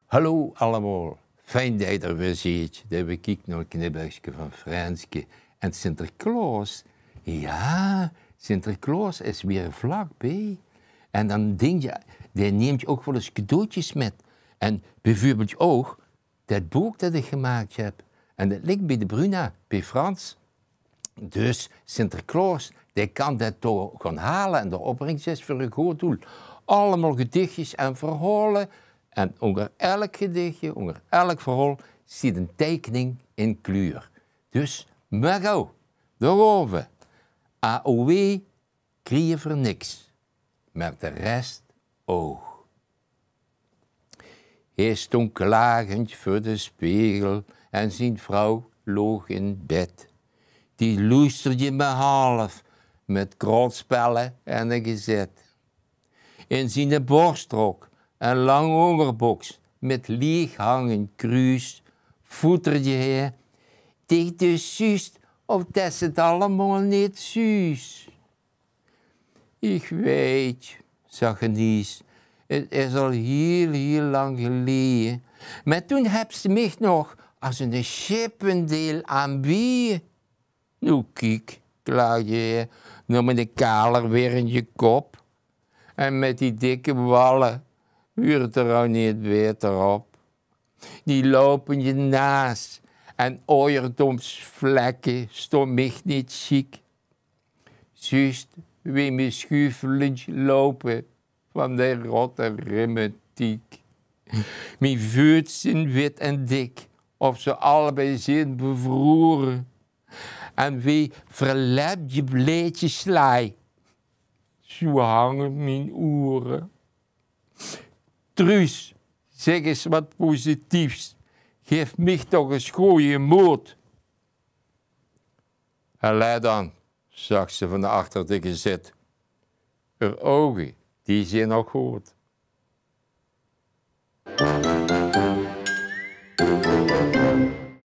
Hallo allemaal, fijn dat je er weer ziet. Dat we kijken naar het knippertje van Franske. En Sinterklaas, ja, Sinterklaas is weer vlakbij. En dan denk je, die neemt je ook wel eens cadeautjes met. En bijvoorbeeld ook dat boek dat ik gemaakt heb. En dat ligt bij de Bruna, bij Frans. Dus Sinterklaas, die kan dat toch gaan halen en de opbrengst is voor een goed doel. Allemaal gedichtjes en verhalen. En onder elk gedichtje, onder elk verhaal, zit een tekening in kleur. Dus, maar gauw, daarover. AOW krijg je voor niks. Maar de rest oog. Hij stond klagend voor de spiegel en zijn vrouw loog in bed. Die luisterde me half met kroonspellen en een gezet. In zijn borstrok een lang onderboks met leeg hangend kruis voeterde hij. Dicht dus juist of dat het allemaal niet juist. Ik weet, zag Genies, het is al heel lang geleden. Maar toen heb ze mij nog als een chippendeel aanbieden. Nou kijk, klaagde hij, nog met een kaler weer in je kop. En met die dikke wallen wordt het er al niet beter op. Die lopen je naast en oierdomsvlekken stond mij niet ziek. Juist wie me schuifelend lopen van de rotte rimmetiek. Mijn voeten zijn wit en dik, of ze allebei zijn bevroren. En wie verlept je bleetje slaai, zo hangen mijn oren. Truus, zeg eens wat positiefs. Geef mij toch eens goeie moed. Allee dan, zag ze van achter de gezet. Haar ogen, die zijn nog goed.